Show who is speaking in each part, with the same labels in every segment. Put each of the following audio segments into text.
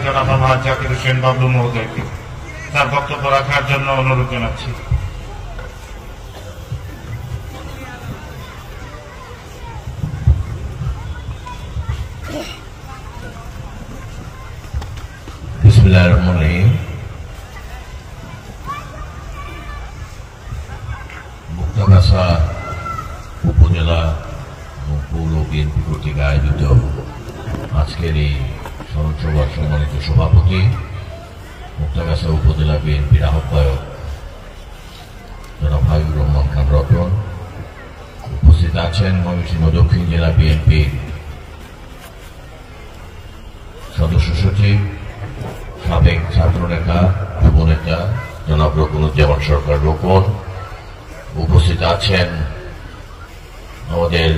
Speaker 1: জনাব আমার জাকির হোসেন বাবলু মহোদয়কে তার বক্তব্য রাখার জন্য অনুরোধ জানাচ্ছি।
Speaker 2: বিসমিল্লাহির রহমানির রহিম। মুক্তাগাছা উপজেলা ও পৌর বিএনপি কর্তৃক আয়োজিত আজকের এই স্মরণ সভার সম্মানিত সভাপতি, মুক্তাগাছা উপজেলা বিএনপির আহ্বায়ক জনাব হাবিবুর রহমান খান রতন, উপস্থিত আছেন ময়মনসিংহ দক্ষিণ জেলা বিএনপির সদস্য সচিব, সাবেক ছাত্রনেতা, যুবনেতা জনাব রকুনুজ্জামান সরকার রোকন, উপস্থিত আছেন আমাদের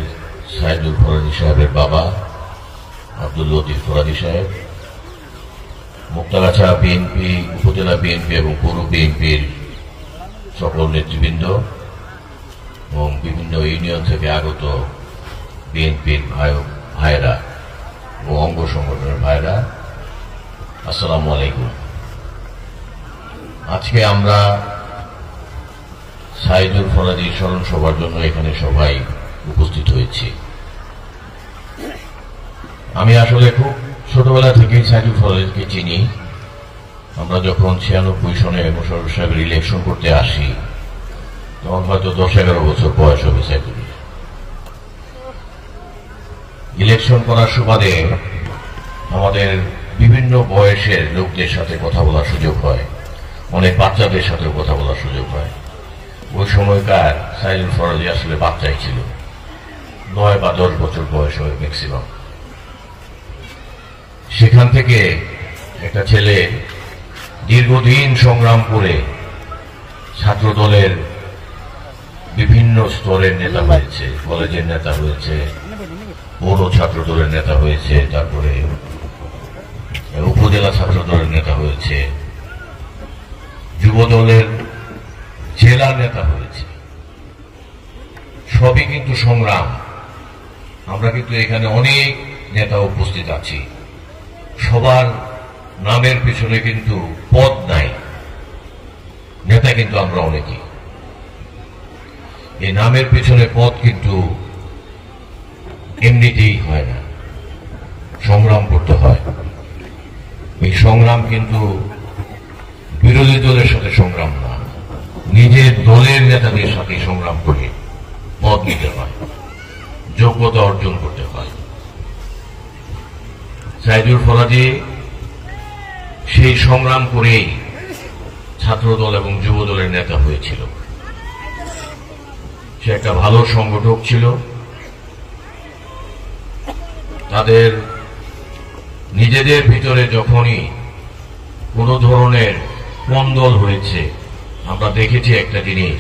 Speaker 2: সাইদুল ফরাজি সাহেবের বাবা আব্দুল লতিফ ফরাজি সাহেব, মুক্তাগাছা বিএনপি, উপজেলা বিএনপি এবং পৌর বিএনপির সকল নেতৃবৃন্দ এবং বিভিন্ন ইউনিয়ন থেকে আগত বিএনপির ভাইয়েরা ও অঙ্গ সংগঠনের ভাইয়েরা, আসসালামু আলাইকুম। আজকে আমরা সাইদুল ফরাজি স্মরণ সভার জন্য এখানে সবাই উপস্থিত হয়েছি। আমি আসলে খুব ছোটবেলা থেকেই সাইদুল ফরাজিকে চিনি। আমরা যখন 96 সনে মোশাররফ সাহেবের ইলেকশন করতে আসি তখন হয়তো 10-11 বছর বয়স হবে সাইদুলের। ইলেকশন করার সুবাদে আমাদের বিভিন্ন বয়সের লোকদের সাথে কথা বলার সুযোগ হয়, অনেক বাচ্চাদের সাথেও কথা বলার সুযোগ হয়। ওই সময়কার সাইদুল ফরাজি আসলে বাচ্চাই ছিল, 9 বা 10 বছর বয়স হয় ম্যাক্সিমাম। সেখান থেকে একটা ছেলে দীর্ঘদিন সংগ্রাম করে ছাত্র দলের বিভিন্ন স্তরের নেতা হয়েছে, কলেজের নেতা হয়েছে, পৌর ছাত্র দলের নেতা হয়েছে, তারপরে উপজেলা ছাত্র দলের নেতা হয়েছে, যুব দলের জেলা নেতা হয়েছে। সবই কিন্তু সংগ্রাম। আমরা কিন্তু এখানে অনেক নেতা উপস্থিত আছি, সবার নামের পিছনে কিন্তু পদ নাই, নেতা কিন্তু আমরা অনেকেই। এই নামের পিছনে পদ কিন্তু এমনিতেই হয় না, সংগ্রাম করতে হয়। এই সংগ্রাম কিন্তু বিরোধী দলের সাথে সংগ্রাম না, নিজের দলের নেতাদের সাথে সংগ্রাম করে পদ নিতে হয়, যোগ্যতা অর্জন করতে হয়। সাইদুল ফরাজি সেই সংগ্রাম করেই ছাত্রদল এবং যুব দলের নেতা হয়েছিল। সে একটা ভালো সংগঠক ছিল। তাদের নিজেদের ভিতরে যখনই কোন ধরনের কোন্দল হয়েছে, আমরা দেখেছি একটা জিনিস,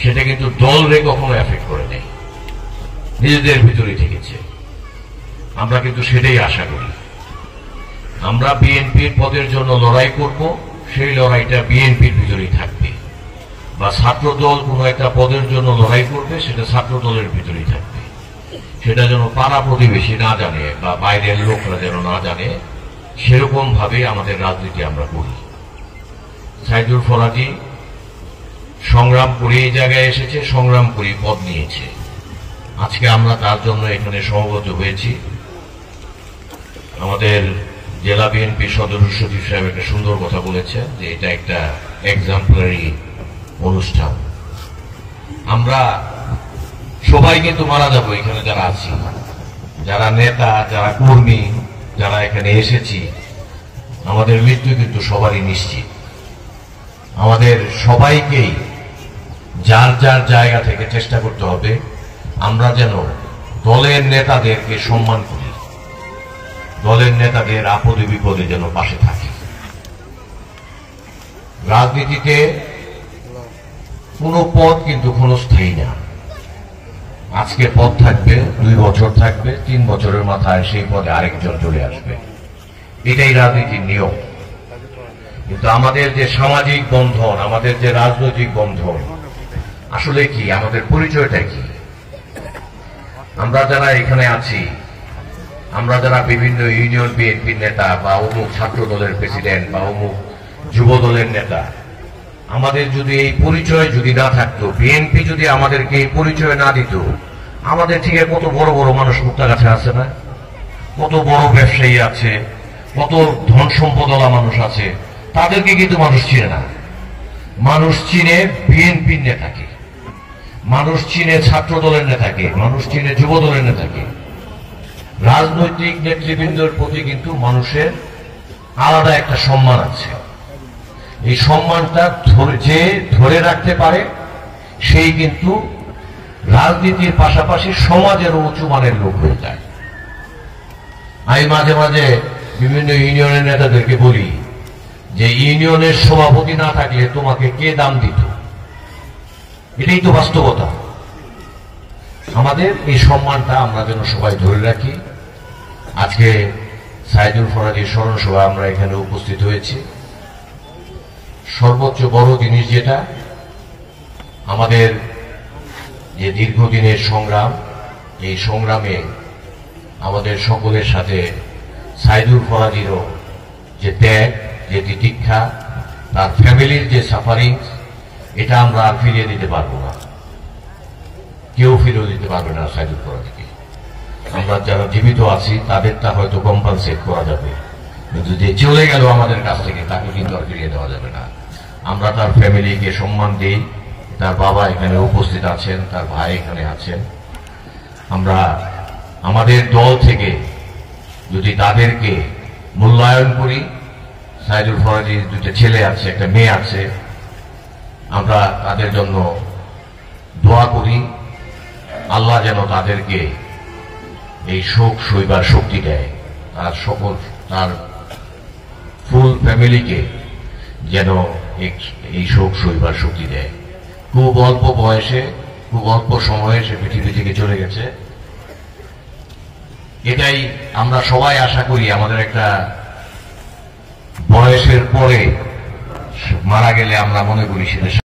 Speaker 2: সেটা কিন্তু দলরে কখনো এফেক্ট করে নেই, নিজেদের ভিতরে থেকেছে। আমরা কিন্তু সেটাই আশা করি। আমরা বিএনপির পদের জন্য লড়াই করব, সেই লড়াইটা বিএনপির ভিতরেই থাকবে, বা ছাত্র দল কোনো একটা পদের জন্য লড়াই করবে, সেটা ছাত্র দলের ভিতরেই থাকবে। সেটা যেন পাড়া প্রতিবেশী না জানে বা বাইরের লোকরা যেন না জানে, সেরকম ভাবে আমাদের রাজনীতি আমরা করি। সাইদুল ফরাজি সংগ্রাম করে এই জায়গায় এসেছে, সংগ্রাম করে পদ নিয়েছে। আজকে আমরা তার জন্য এখানে সমবেত হয়েছি। আমাদের জেলা বিএনপি সদস্য সচিব সাহেব একটা সুন্দর কথা বলেছেন যে এটা একটা এক্সাম্পলারি অনুষ্ঠান। আমরা সবাই কিন্তু মারা যাবো এখানে যারা আছি, যারা নেতা, যারা কর্মী, যারা এখানে এসেছি, আমাদের মৃত্যু কিন্তু সবারই নিশ্চিত। আমাদের সবাইকেই যার যার জায়গা থেকে চেষ্টা করতে হবে আমরা যেন দলের নেতাদেরকে সম্মান করি, দলের নেতাদের আপদে বিপদে যেন পাশে থাকি। রাজনীতিতে কোনো পদ কিন্তু ক্ষণস্থায়ী না। আজকে পদ থাকবে, 2 বছর থাকবে, 3 বছরের মাথায় সেই পদে আরেকজন চলে আসবে, এটাই রাজনীতির নিয়ম। কিন্তু আমাদের যে সামাজিক বন্ধন, আমাদের যে রাজনৈতিক বন্ধন, আসলে কি, আমাদের পরিচয়টা কি? আমরা যারা এখানে আছি আমরা যারা বিভিন্ন ইউনিয়ন বিএনপির নেতা বা অমুক ছাত্র দলের প্রেসিডেন্ট বা অমুক যুব দলের নেতা, আমাদের যদি এই পরিচয় যদি না থাকতো, বিএনপি যদি আমাদেরকে এই পরিচয় না দিত, আমাদের থেকে কত বড় বড় মানুষ মুক্তাগাছে আছে না, কত বড় ব্যবসায়ী আছে, কত ধন সম্পদওয়ালা মানুষ আছে, তাদেরকে কিন্তু মানুষ চিনে না। মানুষ চিনে বিএনপির নেতাকে, মানুষ চিনে ছাত্র দলের নেতাকে, মানুষ চিনে যুব দলের নেতাকে। রাজনৈতিক নেতৃবৃন্দের প্রতি কিন্তু মানুষের আলাদা একটা সম্মান আছে। এই সম্মানটা যে ধরে রাখতে পারে সেই কিন্তু রাজনীতির পাশাপাশি সমাজের উঁচু মানের লোক হয়ে যায়। আমি মাঝে মাঝে বিভিন্ন ইউনিয়নের নেতাদেরকে বলি যে ইউনিয়নের সভাপতি না থাকলে তোমাকে কে দাম দিত? এটাই তো বাস্তবতা। আমাদের এই সম্মানটা আমরা যেন সবাই ধরে রাখি। আজকে সাইদুল ফরাজীর স্মরণ সভা আমরা এখানে উপস্থিত হয়েছি। সর্বোচ্চ বড় জিনিস যেটা, আমাদের যে দীর্ঘদিনের সংগ্রাম, এই সংগ্রামে আমাদের সকলের সাথে সাইদুল ফরাজীরও যে ত্যাগ, যে তিতিক্ষা, তার ফ্যামিলির যে সাফারিং, এটা আমরা আর ফিরিয়ে দিতে পারবো না। কেউ ফিরিয়ে দিতে পারবে না সাইদুল ফরাজীকে। আমরা যারা জীবিত আছি তাদেরটা হয়তো কম্পানসেট করা যাবে, কিন্তু যে চলে গেল আমাদের কাছ থেকে তাকে কিন্তু আর ফিরিয়ে দেওয়া যাবে না। আমরা তার ফ্যামিলিকে সম্মান দিই। তার বাবা এখানে উপস্থিত আছেন, তার ভাই এখানে আছেন। আমরা আমাদের দল থেকে যদি তাদেরকে মূল্যায়ন করি, সাইদুল ফরাজীর দুটো ছেলে আছে, একটা মেয়ে আছে, আমরা তাদের জন্য দোয়া করি। আল্লাহ যেন তাদেরকে এই শোক সইবার শক্তি দেয়, তার সকল তার ফুল ফ্যামিলিকে যেন এই শোক সইবার শক্তি দেয়। খুব অল্প বয়সে, খুব অল্প সময়ে সে পৃথিবী থেকে চলে গেছে। এটাই আমরা সবাই আশা করি, আমাদের একটা বয়সের পরে মারা গেলে আমরা মনে করি সেটা